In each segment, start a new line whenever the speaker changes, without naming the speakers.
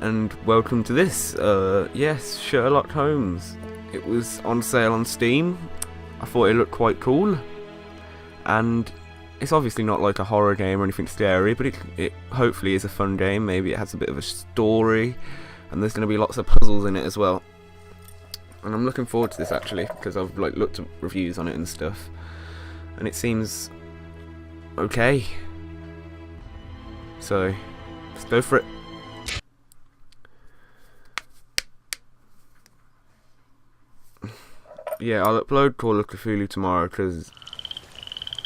and welcome to this. Yes, Sherlock Holmes. It was on sale on Steam. I thought it looked quite cool, and it's obviously not like a horror game or anything scary, but it hopefully is a fun game. Maybe it has a bit of a story, and there's going to be lots of puzzles in it as well. And I'm looking forward to this actually, because I've looked at reviews on it and stuff, and it seems okay. So let's go for it. Yeah, I'll upload Call of Cthulhu tomorrow because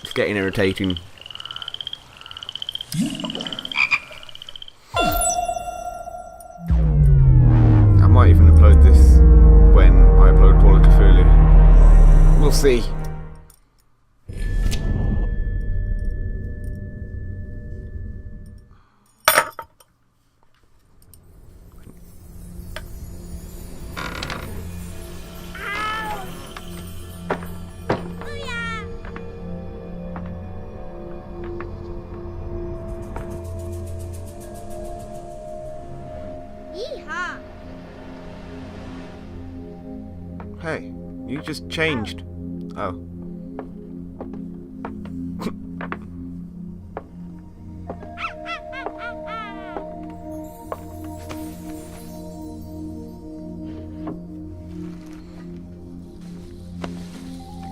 it's getting irritating. I might even upload this when I upload Call of Cthulhu. We'll see. Hey, you just changed. Oh.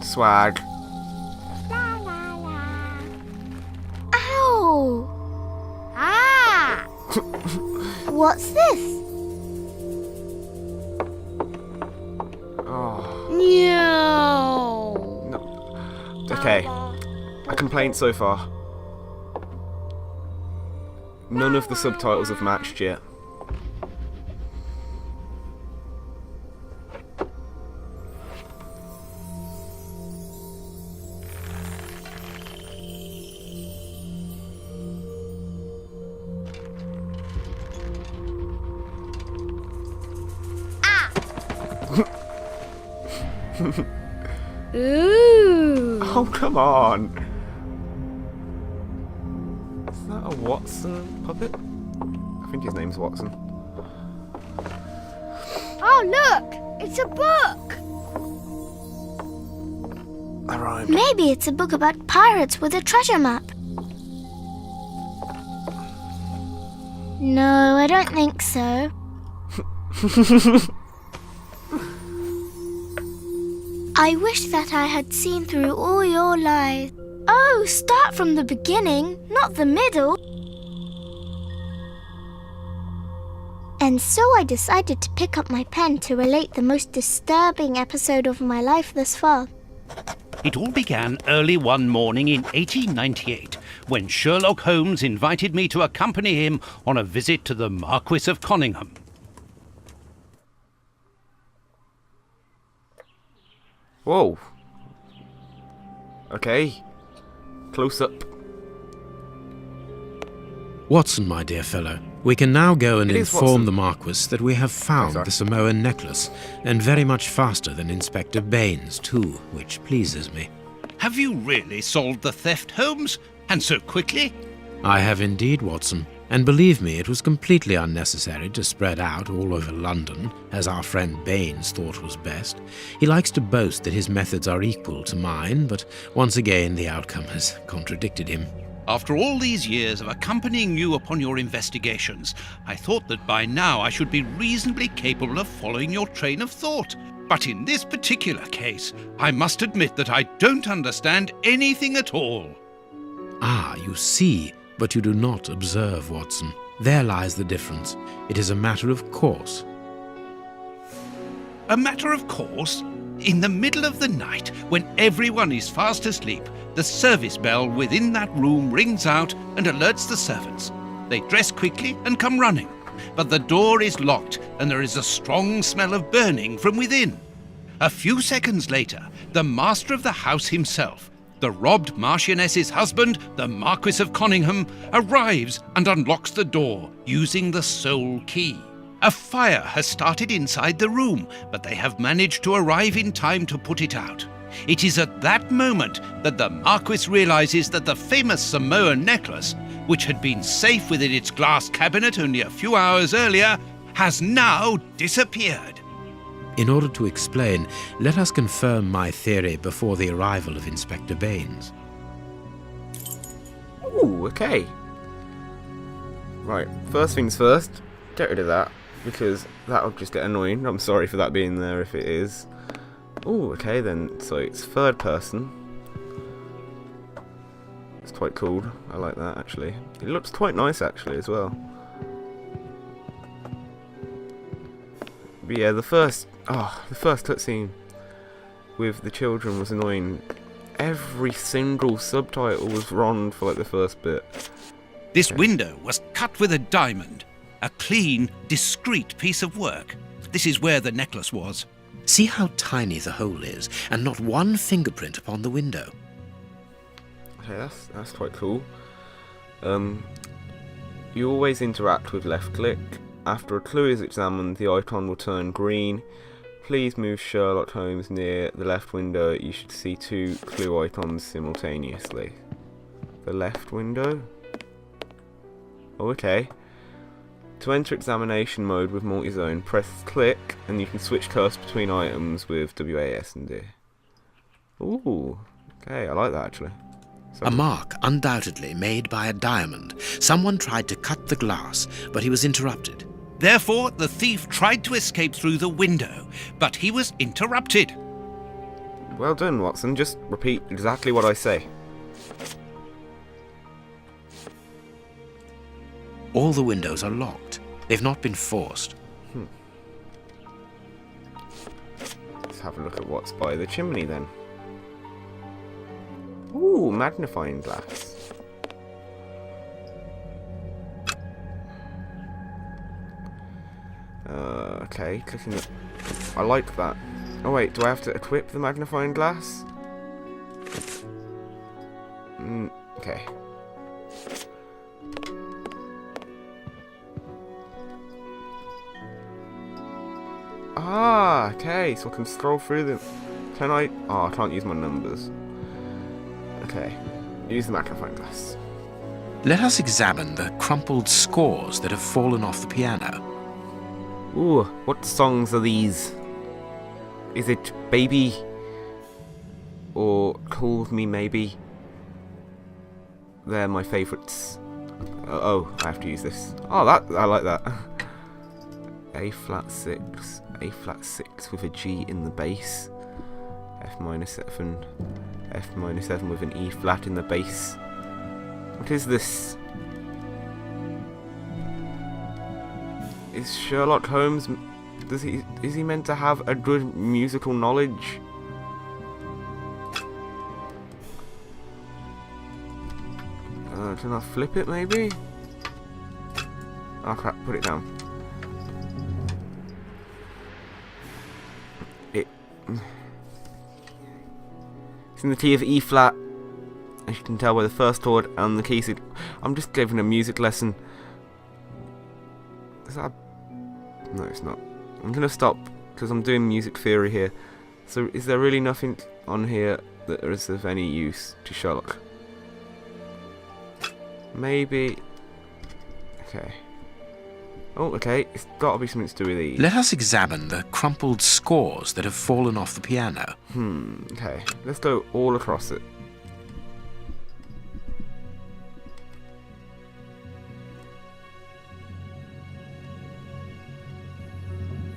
Swag.
Ow! Ah! What's this?
Oh.
No.
Okay. A complaint so far. None of the subtitles have matched yet.
Ooh.
Oh, come on. Is that a Watson puppet? I think his name's Watson.
Oh, look! It's a book!
That rhymed.
Maybe it's a book about pirates with a treasure map. No, I don't think so. I wish that I had seen through all your lies. Oh, start from the beginning, not the middle. And so I decided to pick up my pen to relate the most disturbing episode of my life thus far.
It all began early one morning in 1898, when Sherlock Holmes invited me to accompany him on a visit to the Marquis of Conyngham.
Whoa. Okay. Close up.
Watson, my dear fellow, we can now go and
It is
inform
Watson.
the Marquis that we have found
sorry.
the Samoan necklace, and very much faster than Inspector Baines, too, which pleases me.
Have you really solved the theft, Holmes? And so quickly?
I have indeed, Watson, and believe me, it was completely unnecessary to spread out all over London, as our friend Baines thought was best. He likes to boast that his methods are equal to mine, but once again the outcome has contradicted him.
After all these years of accompanying you upon your investigations, I thought that by now I should be reasonably capable of following your train of thought. But in this particular case, I must admit that I don't understand anything at all.
Ah, you see, but you do not observe, Watson. There lies the difference. It is a matter of course.
A matter of course? In the middle of the night, when everyone is fast asleep, the service bell within that room rings out and alerts the servants. They dress quickly and come running, but the door is locked and there is a strong smell of burning from within. A few seconds later, the master of the house himself, the robbed Marchioness's husband, the Marquis of Conyngham, arrives and unlocks the door using the sole key. A fire has started inside the room, but they have managed to arrive in time to put it out. It is at that moment that the Marquis realizes that the famous Samoan necklace, which had been safe within its glass cabinet only a few hours earlier, has now disappeared.
In order to explain, let us confirm my theory before the arrival of Inspector Baines.
Ooh, okay. Right, first things first, get rid of that, because that'll just get annoying. I'm sorry for that being there if it is. Ooh, okay then, so it's third person. It's quite cool, I like that actually. It looks quite nice actually as well. But yeah, the first cutscene with the children was annoying. Every single subtitle was wrong for like the first bit.
This window was cut with a diamond. A clean, discreet piece of work. This is where the necklace was.
See how tiny the hole is, and not one fingerprint upon the window.
Okay, that's quite cool. You always interact with left click. After a clue is examined, the icon will turn green. Please move Sherlock Holmes near the left window. You should see 2 clue icons simultaneously. The left window? Oh, okay. To enter examination mode with multi-zone, press click and you can switch cursor between items with WAS and D. Ooh, okay, I like that actually. So,
A mark undoubtedly made by a diamond. Someone tried to cut the glass, but he was interrupted.
Therefore, the thief tried to escape through the window, but he was interrupted.
well done, Watson. Just repeat exactly what I say.
All the windows are locked. They've not been forced.
Let's have a look at what's by the chimney then. Ooh, magnifying glass. Okay, clicking it. I like that. Oh wait, do I have to equip the magnifying glass? Okay. Ah, okay, so I can scroll through them. Can I? Oh, I can't use my numbers. Okay, use the magnifying glass.
Let us examine the crumpled scores that have fallen off the piano.
Ooh, what songs are these? Is it Baby? Or Call Me Maybe? They're my favourites. Oh, I have to use this. Oh, I like that. A flat 6, A flat 6 with a G in the bass. F minor 7, F minor 7 with an E flat in the bass. What is this? Is Sherlock Holmes, is he meant to have a good musical knowledge? Can I flip it maybe? Oh crap, put it down. It's in the key of E flat, as you can tell by the first chord and the key. I'm just giving a music lesson. Is that? No, it's not. I'm gonna stop because I'm doing music theory here. So, is there really nothing on here that is of any use to Sherlock? Maybe. Okay. Oh, okay. It's got to be something to do with these.
Let us examine the crumpled scores that have fallen off the piano.
Okay. Let's go all across it.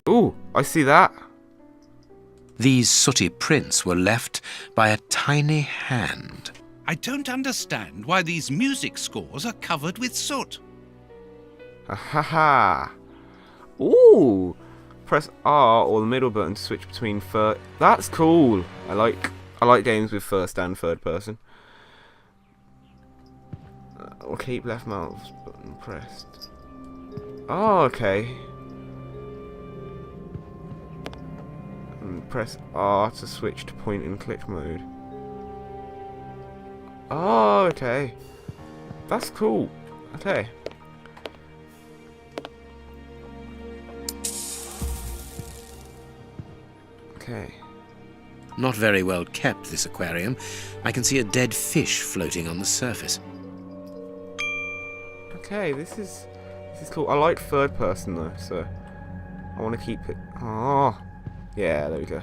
Ooh, I see that.
These sooty prints were left by a tiny hand.
I don't understand why these music scores are covered with soot.
Ha. Ooh! Press R or the middle button to switch between third. That's cool. I like games with first and third person. Or keep left mouse button pressed. Oh, okay. And press R to switch to point and click mode. Oh, okay. That's cool. Okay. Okay.
Not very well kept, this aquarium. I can see a dead fish floating on the surface.
Okay, this is cool. I like third person though, so I want to keep it. Oh, yeah, there we go.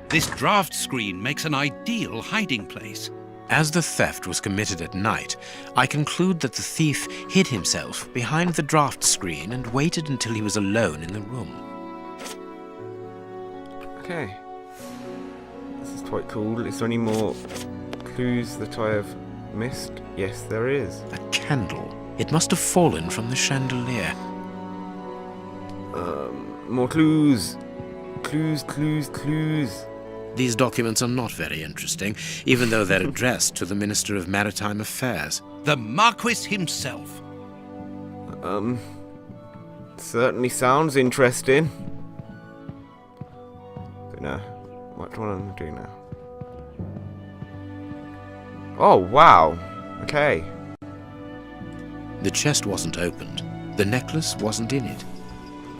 This draft screen makes an ideal hiding place.
As the theft was committed at night, I conclude that the thief hid himself behind the draft screen and waited until he was alone in the room.
Okay. This is quite cool. Is there any more clues that I have missed? Yes, there is.
A candle. It must have fallen from the chandelier.
More clues. Clues.
These documents are not very interesting, even though they're addressed to the Minister of Maritime Affairs.
The Marquis himself.
Certainly sounds interesting. But no, what do I want to do now? Oh, wow. Okay.
The chest wasn't opened. The necklace wasn't in it.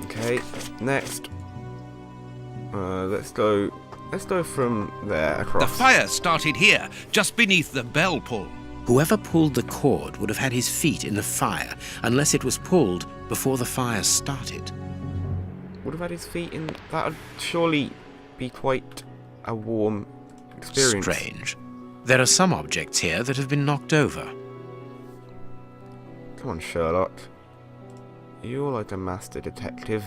Okay, next. Let's go from there across.
The fire started here, just beneath the bell pull.
Whoever pulled the cord would have had his feet in the fire, unless it was pulled before the fire started.
Would have had his feet in. That would surely be quite a warm experience.
Strange. There are some objects here that have been knocked over.
Come on, Sherlock. You're like a master detective.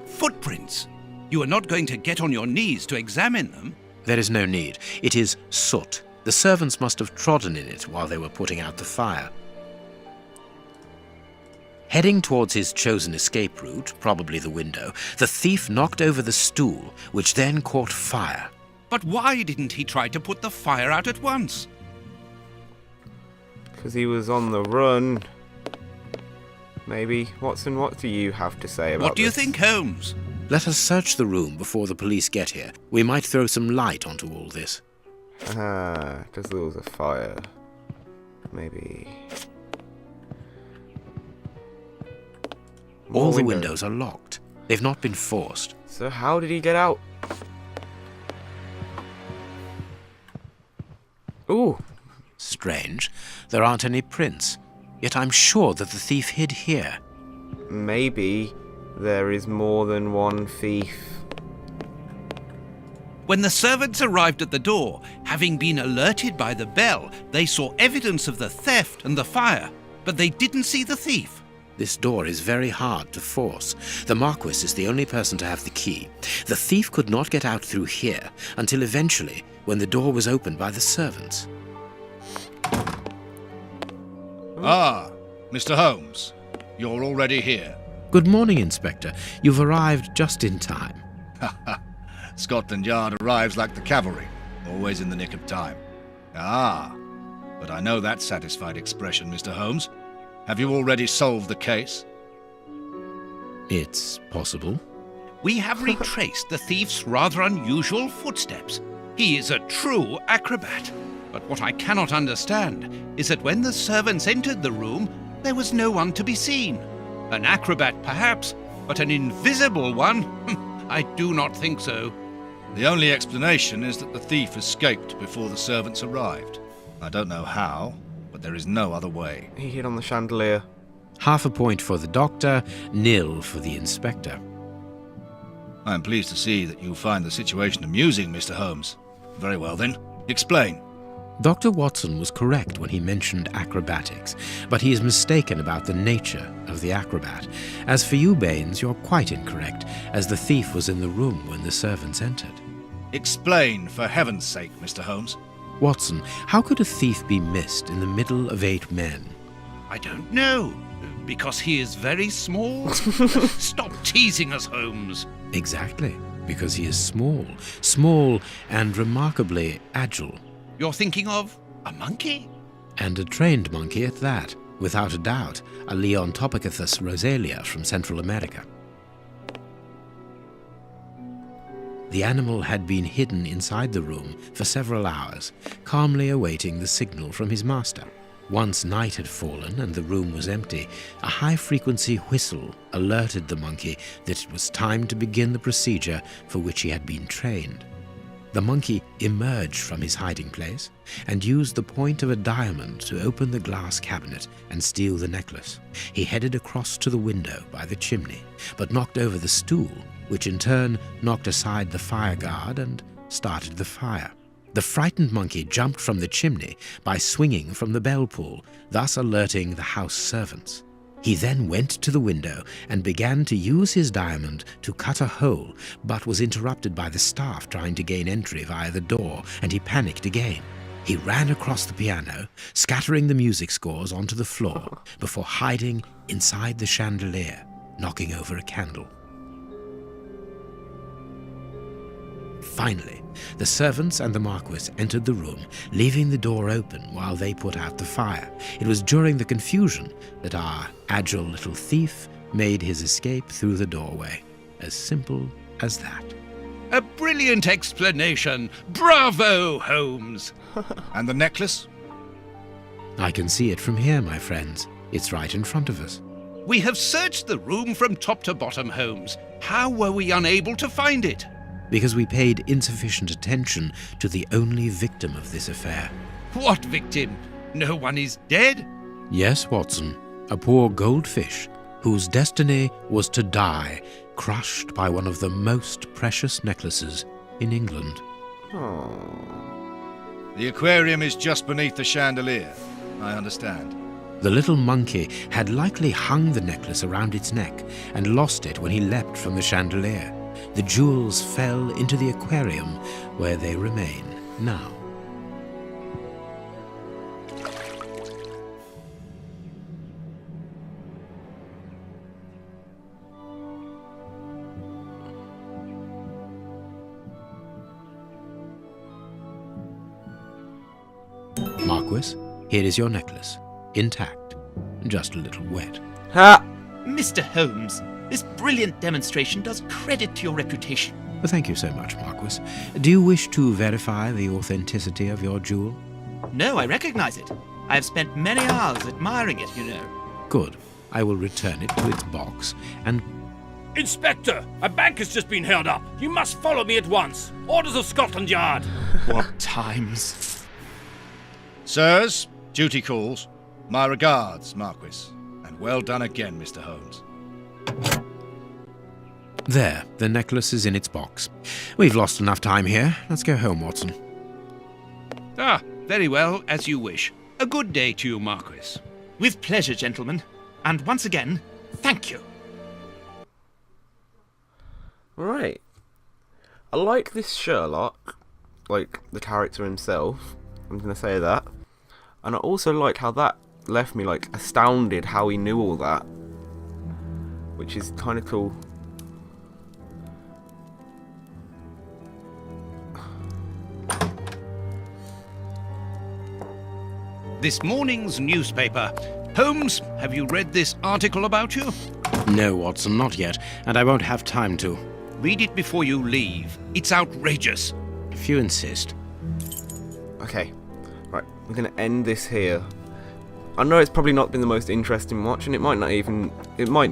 Footprints. You are not going to get on your knees to examine them.
There is no need. It is soot. The servants must have trodden in it while they were putting out the fire. Heading towards his chosen escape route, probably the window, the thief knocked over the stool, which then caught fire.
But why didn't he try to put the fire out at once?
Because he was on the run. Maybe. Watson, what do you have to say about this?
What do you think, Holmes?
Let us search the room before the police get here. We might throw some light onto all this.
Because there was a fire. Maybe.
All the windows are locked. They've not been forced.
So how did he get out? Ooh.
Strange. There aren't any prints. Yet I'm sure that the thief hid here.
Maybe there is more than one thief.
When the servants arrived at the door, having been alerted by the bell, they saw evidence of the theft and the fire, but they didn't see the thief.
This door is very hard to force. The Marquis is the only person to have the key. The thief could not get out through here until eventually, when the door was opened by the servants.
Ah, Mr. Holmes, you're already here.
Good morning, Inspector. You've arrived just in time.
Scotland Yard arrives like the cavalry, always in the nick of time. Ah, but I know that satisfied expression, Mr. Holmes. Have you already solved the case?
It's possible.
We have retraced the thief's rather unusual footsteps. He is a true acrobat. But what I cannot understand is that when the servants entered the room, there was no one to be seen. An acrobat, perhaps, but an invisible one? I do not think so.
The only explanation is that the thief escaped before the servants arrived. I don't know how, but there is no other way.
He hid on the chandelier.
Half a point for the doctor, nil for the inspector.
I am pleased to see that you find the situation amusing, Mr. Holmes. Very well then, explain.
Dr. Watson was correct when he mentioned acrobatics, but he is mistaken about the nature of the acrobat. As for you, Baines, you're quite incorrect, as the thief was in the room when the servants entered.
Explain, for heaven's sake, Mr. Holmes.
Watson, how could a thief be missed in the middle of 8 men?
I don't know. Because he is very small? Stop teasing us, Holmes.
Exactly, because he is small and remarkably agile.
You're thinking of a monkey?
And a trained monkey at that, without a doubt, a Leontopithecus rosalia from Central America. The animal had been hidden inside the room for several hours, calmly awaiting the signal from his master. Once night had fallen and the room was empty, a high-frequency whistle alerted the monkey that it was time to begin the procedure for which he had been trained. The monkey emerged from his hiding place and used the point of a diamond to open the glass cabinet and steal the necklace. He headed across to the window by the chimney, but knocked over the stool, which in turn knocked aside the fire guard and started the fire. The frightened monkey jumped from the chimney by swinging from the bell pull, thus alerting the house servants. He then went to the window and began to use his diamond to cut a hole, but was interrupted by the staff trying to gain entry via the door, and he panicked again. He ran across the piano, scattering the music scores onto the floor, before hiding inside the chandelier, knocking over a candle. Finally, the servants and the Marquis entered the room, leaving the door open while they put out the fire. It was during the confusion that our agile little thief made his escape through the doorway. As simple as that.
A brilliant explanation. Bravo, Holmes.
And the necklace?
I can see it from here, my friends. It's right in front of us.
We have searched the room from top to bottom, Holmes. How were we unable to find it?
Because we paid insufficient attention to the only victim of this affair.
What victim? No one is dead?
Yes, Watson, a poor goldfish whose destiny was to die, crushed by one of the most precious necklaces in England.
The aquarium is just beneath the chandelier, I understand.
The little monkey had likely hung the necklace around its neck and lost it when he leapt from the chandelier. The jewels fell into the aquarium, where they remain now. Marquis, here is your necklace, intact, just a little wet.
Ha!
Mr. Holmes, this brilliant demonstration does credit to your reputation.
Thank you so much, Marquis. Do you wish to verify the authenticity of your jewel?
No, I recognize it. I have spent many hours admiring it, you know.
Good. I will return it to its box and...
Inspector, a bank has just been held up. You must follow me at once. Orders of Scotland Yard.
What times?
Sirs, duty calls. My regards, Marquis. And well done again, Mr. Holmes.
There, the necklace is in its box. We've lost enough time here. Let's go home, Watson.
Ah, very well, as you wish. A good day to you, Marquis.
With pleasure, gentlemen. And once again, thank you.
Right. I like this Sherlock, like the character himself. I'm gonna say that. And I also like how that left me like astounded how he knew all that, which is kind of cool.
This morning's newspaper. Holmes, have you read this article about you?
No, Watson, not yet, and I won't have time to.
Read it before you leave. It's outrageous.
If you insist.
Okay, right, I'm gonna end this here. I know it's probably not been the most interesting watch, and it might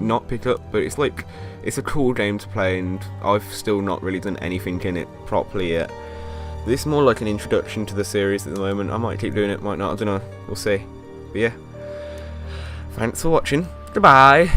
not pick up, but it's a cool game to play, and I've still not really done anything in it properly yet. This is more like an introduction to the series at the moment. I might keep doing it, might not, I don't know, we'll see. But yeah, thanks for watching, goodbye.